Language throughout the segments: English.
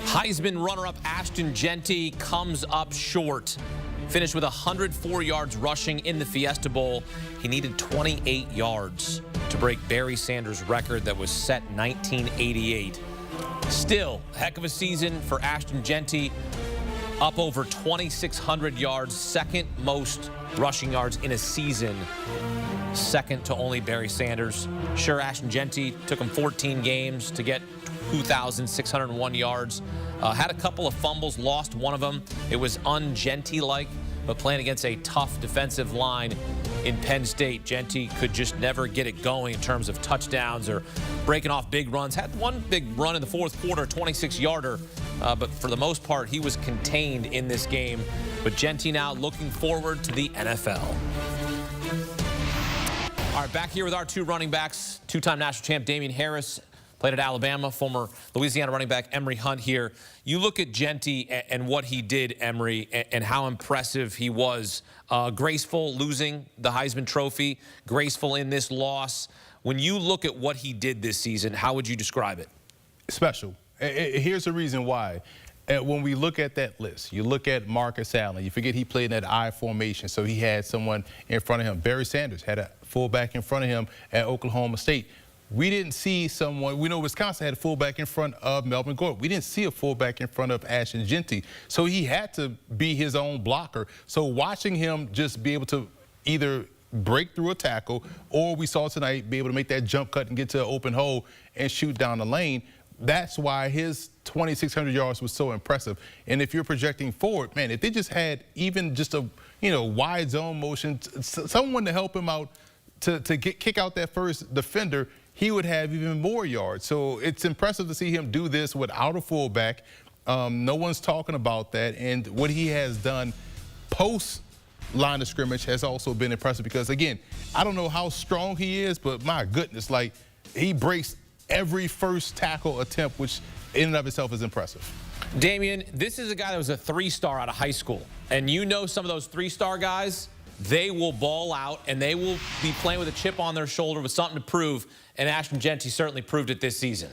Heisman runner-up Ashton Jeanty comes up short. Finished with 104 yards rushing in the Fiesta Bowl. He needed 28 yards to break Barry Sanders' record that was set in 1988. Still, a heck of a season for Ashton Jeanty. Up over 2,600 yards, second most rushing yards in a season. Second to only Barry Sanders. Sure, Ashton Jeanty took him 14 games to get 2,601 yards. Had a couple of fumbles, lost one of them. It was un-Jeanty-like, but playing against a tough defensive line in Penn State, Jeanty could just never get it going in terms of touchdowns or breaking off big runs. Had one big run in the fourth quarter, 26-yarder, but for the most part, he was contained in this game. But Jeanty now looking forward to the NFL. All right, back here with our two running backs, two-time national champ Damien Harris, played at Alabama, former Louisiana running back Emory Hunt here. You look at Jeanty and what he did, Emory, and how impressive he was. Graceful losing the Heisman Trophy, graceful in this loss. When you look at what he did this season, how would you describe it? Special. Here's the reason why. When we look at that list, you look at Marcus Allen, you forget he played in that I formation, so he had someone in front of him. Barry Sanders had a fullback in front of him at Oklahoma State. We didn't see someone, we know Wisconsin had a fullback in front of Melvin Gordon. We didn't see a fullback in front of Ashton Jeanty. So he had to be his own blocker. So watching him just be able to either break through a tackle, or we saw tonight be able to make that jump cut and get to an open hole and shoot down the lane, that's why his 2,600 yards was so impressive. And if you're projecting forward, man, if they just had even just a, wide zone motion, someone to help him out to kick out that first defender, he would have even more yards. So it's impressive to see him do this without a fullback. No one's talking about that. And what he has done post line of scrimmage has also been impressive because, again, I don't know how strong he is, but my goodness, like, he breaks every first tackle attempt, which in and of itself is impressive. Damien, this is a guy that was a three-star out of high school. And you know some of those three-star guys, they will ball out and they will be playing with a chip on their shoulder with something to prove. And Ashton Jeanty certainly proved it this season.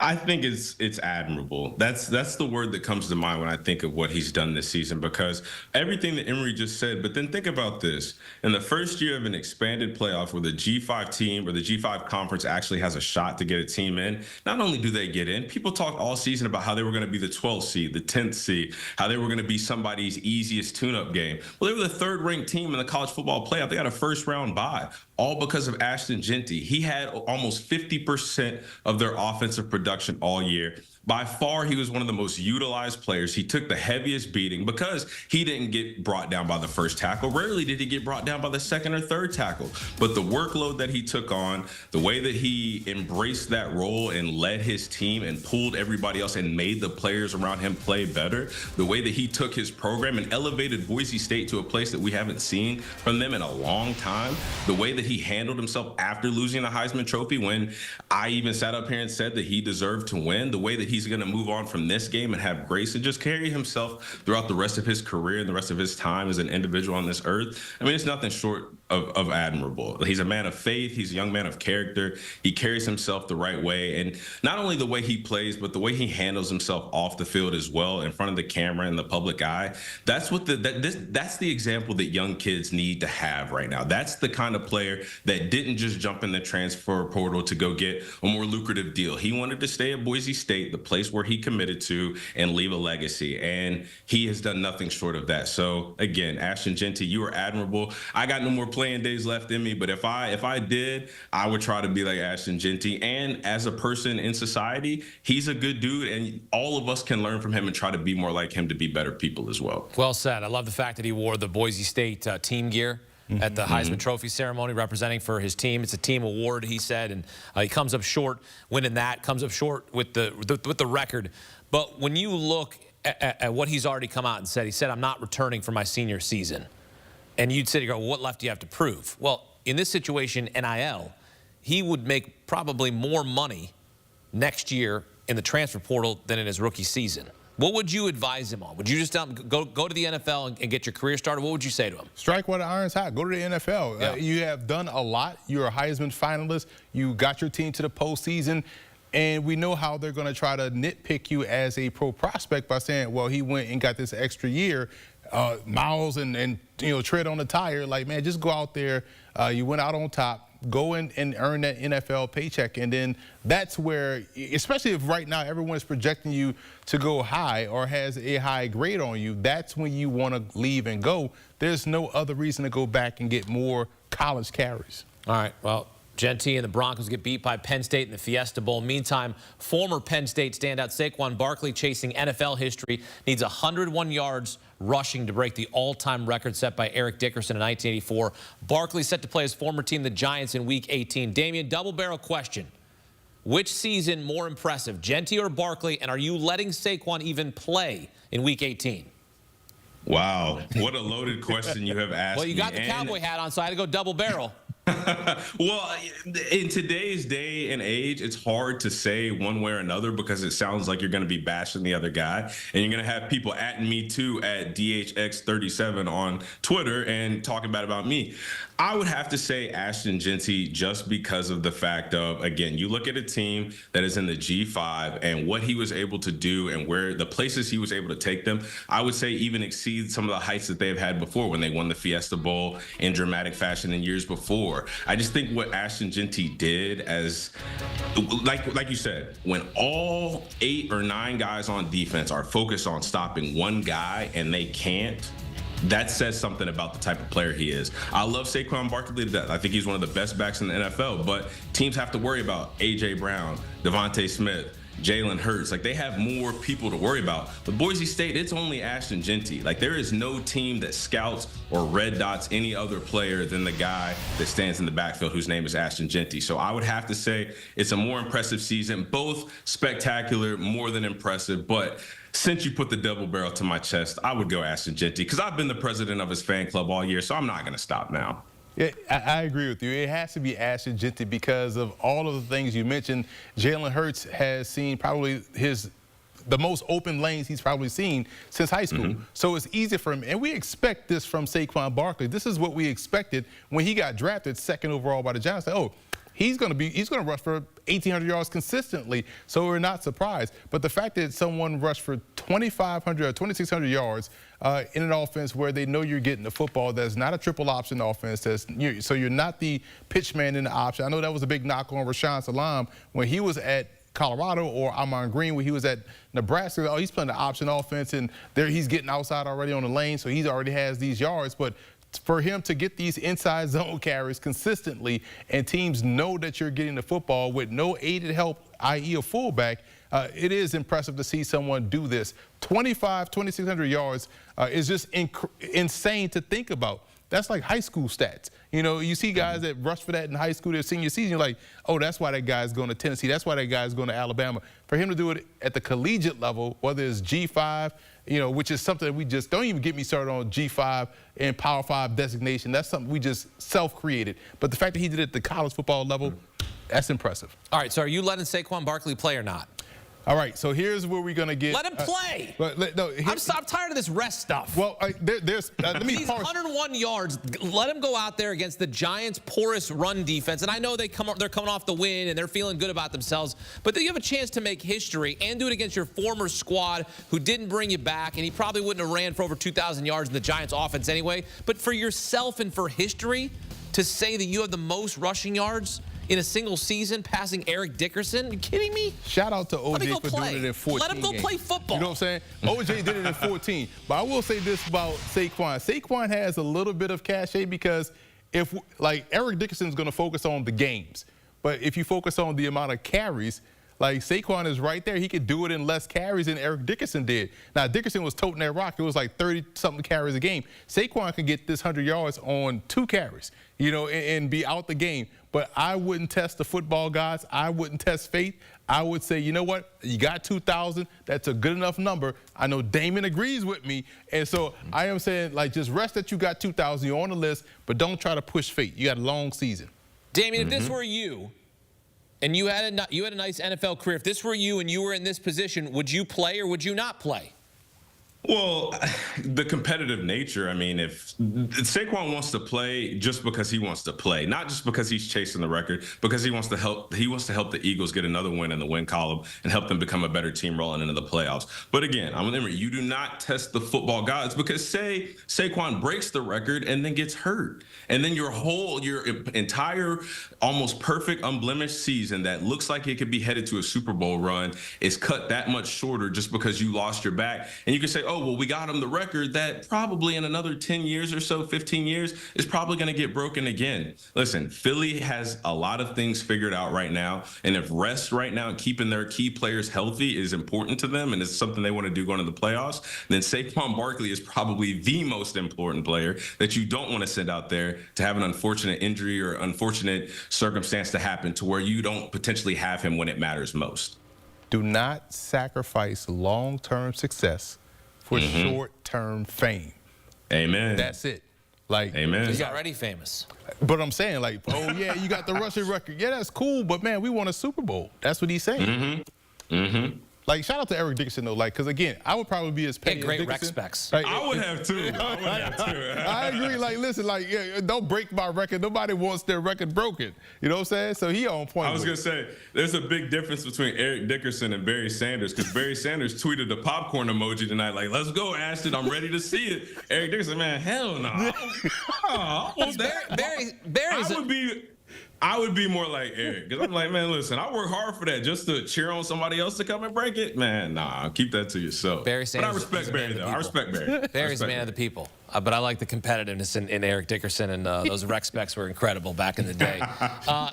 I think it's admirable. That's the word that comes to mind when I think of what he's done this season, because everything that Emory just said, but then think about this. In the first year of an expanded playoff where the G5 team or the G5 conference actually has a shot to get a team in, not only do they get in, people talked all season about how they were going to be the 12th seed, the 10th seed, how they were going to be somebody's easiest tune-up game. Well, they were the third-ranked team in the college football playoff. They got a first-round bye, all because of Ashton Jeanty. He had almost 50% of their offensive production all year. By far, he was one of the most utilized players. He took the heaviest beating because he didn't get brought down by the first tackle. Rarely did he get brought down by the second or third tackle. But the workload that he took on, the way that he embraced that role and led his team and pulled everybody else and made the players around him play better, the way that he took his program and elevated Boise State to a place that we haven't seen from them in a long time, the way that he handled himself after losing the Heisman Trophy when I even sat up here and said that he deserved to win, the way that he's going to move on from this game and have grace and just carry himself throughout the rest of his career and the rest of his time as an individual on this earth. I mean, it's nothing short of admirable. He's a man of faith. He's a young man of character. He carries himself the right way. And not only the way he plays, but the way he handles himself off the field as well, in front of the camera and the public eye. That's what that's the example that young kids need to have right now. That's the kind of player that didn't just jump in the transfer portal to go get a more lucrative deal. He wanted to stay at Boise State, the place where he committed to, and leave a legacy. And he has done nothing short of that. So again, Ashton Jeanty, you are admirable. I got no more playing days left in me, but if I did, I would try to be like Ashton Jeanty. And as a person in society, he's a good dude, and all of us can learn from him and try to be more like him to be better people as well. Well said. I love the fact that he wore the Boise State team gear at the Heisman Trophy ceremony, representing for his team. It's a team award, he said, and he comes up short winning that, comes up short with the record. But when you look at what he's already come out and said, he said, I'm not returning for my senior season. And you'd sit here and go, well, what left do you have to prove? Well, in this situation, NIL, he would make probably more money next year in the transfer portal than in his rookie season. What would you advise him on? Would you just tell him, go to the NFL and get your career started? What would you say to him? Strike while the iron's hot. Go to the NFL. Yeah. You have done a lot. You're a Heisman finalist. You got your team to the postseason. And we know how they're going to try to nitpick you as a pro prospect by saying, well, he went and got this extra year, miles and tread on the tire. Like, man, just go out there. You went out on top. Go in and earn that NFL paycheck. And then that's where, especially if right now everyone's projecting you to go high or has a high grade on you, that's when you want to leave and go. There's no other reason to go back and get more college carries. All right, well, Jeanty and the Broncos get beat by Penn State in the Fiesta Bowl. Meantime, former Penn State standout Saquon Barkley, chasing NFL history, needs 101 yards rushing to break the all-time record set by Eric Dickerson in 1984. Barkley set to play his former team, the Giants, in Week 18. Damien, double-barrel question. Which season more impressive, Jeanty or Barkley, and are you letting Saquon even play in Week 18? Wow, what a loaded question you have asked. Well, you got me. the cowboy hat on, so I had to go double-barrel. Well, in today's day and age, it's hard to say one way or another because it sounds like you're going to be bashing the other guy, and you're going to have people at me too at DHX37 on Twitter and talking bad about me. I would have to say Ashton Jeanty just because of the fact of, again, you look at a team that is in the G5 and what he was able to do and where the places he was able to take them, I would say even exceed some of the heights that they've had before when they won the Fiesta Bowl in dramatic fashion in years before. I just think what Ashton Jeanty did, as like you said, when all 8 or 9 guys on defense are focused on stopping one guy and they can't, that says something about the type of player he is. I love Saquon Barkley to death. I think he's one of the best backs in the NFL, but teams have to worry about A.J. Brown, Devontae Smith, Jalen Hurts. Like, they have more people to worry about. But Boise State, it's only Ashton Jeanty. Like, there is no team that scouts or red dots any other player than the guy that stands in the backfield whose name is Ashton Jeanty. So I would have to say it's a more impressive season. Both spectacular, more than impressive. But since you put the double barrel to my chest, I would go Ashton Jeanty because I've been the president of his fan club all year, so I'm not going to stop now. Yeah, I agree with you. It has to be Ashton Jeanty because of all of the things you mentioned. Jalen Hurts has seen probably the most open lanes he's probably seen since high school. Mm-hmm. So it's easy for him. And we expect this from Saquon Barkley. This is what we expected when he got drafted 2nd overall by the Giants. Oh, he's going to rush for 1,800 yards consistently, so we're not surprised. But the fact that someone rushed for 2,500 or 2,600 yards in an offense where they know you're getting the football, that's not a triple option offense, so you're not the pitch man in the option. I know that was a big knock on Rashaan Salam when he was at Colorado, or Amon Green when he was at Nebraska. Oh, he's playing the option offense, and there he's getting outside already on the lane, so he already has these yards. But for him to get these inside zone carries consistently and teams know that you're getting the football with no aided help, i.e. a fullback, it is impressive to see someone do this. 2,600 yards is just insane to think about. That's like high school stats. You know, you see guys that rush for that in high school their senior season, you're like, oh, that's why that guy's going to Tennessee. That's why that guy's going to Alabama. For him to do it at the collegiate level, whether it's G5, which is something that we just don't even get me started on G5 and Power 5 designation. That's something we just self-created. But the fact that he did it at the college football level, that's impressive. All right, so are you letting Saquon Barkley play or not? All right, so here's where we're going to get. Let him play. I'm tired of this rest stuff. Well, let me He's 101 yards. Let him go out there against the Giants' porous run defense. And I know they're coming off the win and they're feeling good about themselves. But you have a chance to make history and do it against your former squad who didn't bring you back. And he probably wouldn't have ran for over 2,000 yards in the Giants' offense anyway. But for yourself and for history, to say that you have the most rushing yards in a single season, passing Eric Dickerson? Are you kidding me? Shout out to OJ for doing it in 14 Let him go play football. You know what I'm saying? OJ did it in 14. But I will say this about Saquon. Saquon has a little bit of cachet because Eric Dickerson's going to focus on the games. But if you focus on the amount of carries, like Saquon is right there. He could do it in less carries than Eric Dickerson did. Now, Dickerson was toting that rock. It was like 30-something carries a game. Saquon can get this 100 yards on 2 carries, and be out the game. But I wouldn't test the football gods. I wouldn't test faith. I would say, you know what? You got 2,000. That's a good enough number. I know Damien agrees with me. And so I am saying, just rest that you got 2,000. You're on the list, but don't try to push fate. You got a long season. Damien, if this were you, and you had a nice NFL career, if this were you and you were in this position, would you play or would you not play? Well, the competitive nature. I mean, if Saquon wants to play just because he wants to play, not just because he's chasing the record, because he wants to help the Eagles get another win in the win column and help them become a better team rolling into the playoffs. But again, I'm with Emory. You do not test the football gods, because say Saquon breaks the record and then gets hurt, and then your entire almost perfect unblemished season that looks like it could be headed to a Super Bowl run is cut that much shorter just because you lost your back. And you can say, oh, well, we got him the record that probably in another 10 years or so, 15 years, is probably going to get broken again. Listen, Philly has a lot of things figured out right now. And if rest right now and keeping their key players healthy is important to them and it's something they want to do going to the playoffs, then Saquon Barkley is probably the most important player that you don't want to send out there to have an unfortunate injury or unfortunate circumstance to happen to where you don't potentially have him when it matters most. Do not sacrifice long-term success for short-term fame. Amen. That's it. Like, amen. He's already famous. But I'm saying, like, oh, yeah, you got the rushing record. Yeah, that's cool, but, man, we won a Super Bowl. That's what he's saying. Like, shout out to Eric Dickerson, though. Like, because, again, I would probably be as petty as great Dickerson. rec specs. Like, I would have too. I agree. Like, listen, like, yeah, don't break my record. Nobody wants their record broken. You know what I'm saying? So he on point. I was going to say, there's a big difference between Eric Dickerson and Barry Sanders, because Barry Sanders tweeted the popcorn emoji tonight, like, let's go, Ashton. I'm ready to see it. Eric Dickerson, man, hell no. I would be more like Eric, because I'm like, man, listen, I work hard for that just to cheer on somebody else to come and break it. Man, nah, keep that to yourself. Barry Sanders, but I respect Barry, though. I respect Barry. Barry's a man of the people. But I like the competitiveness in Eric Dickerson, and those rec specs were incredible back in the day.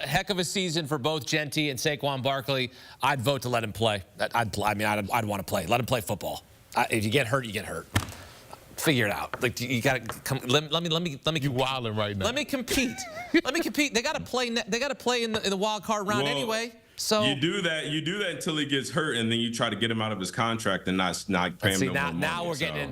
Heck of a season for both Jeanty and Saquon Barkley. I'd vote to let him play. I'd want to play. Let him play football. If you get hurt, you get hurt. Figure it out. Like, you gotta come. Let me. You wilding right now. Let me compete. Let me compete. They gotta play. They gotta play in the wild card round anyway. So you do that until he gets hurt, and then you try to get him out of his contract and not pay him no more money. Now we're getting it.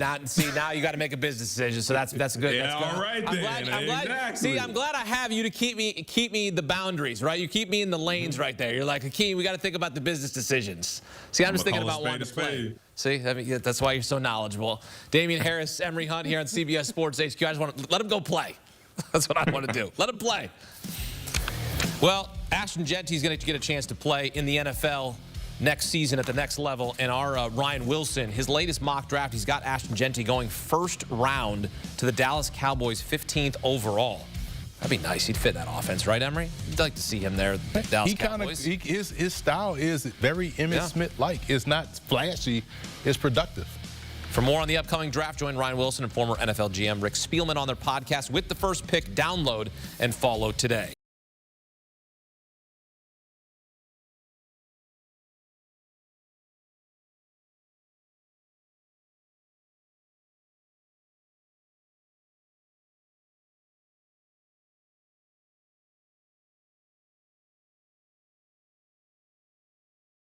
Now you got to make a business decision. So that's good. Yeah, that's good. all right then. I'm glad. Exactly. See, I'm glad I have you to keep me the boundaries, right? You keep me in the lanes right there. You're like, Hakeem, we got to think about the business decisions. See, I'm just thinking about wanting to play. See, that's why you're so knowledgeable. Damien Harris, Emory Hunt here on CBS Sports HQ. I just want to let him go play. That's what I want to do. Let him play. Well, Ashton Jeanty is going to get a chance to play in the NFL next season at the next level. And our Ryan Wilson, his latest mock draft, he's got Ashton Jeanty going first round to the Dallas Cowboys, 15th overall. That'd be nice. He'd fit that offense, right, Emory? You'd like to see him there, Dallas Cowboys. His style is very Emmitt Smith-like. It's not flashy. It's productive. For more on the upcoming draft, join Ryan Wilson and former NFL GM Rick Spielman on their podcast With the First Pick. Download and follow today.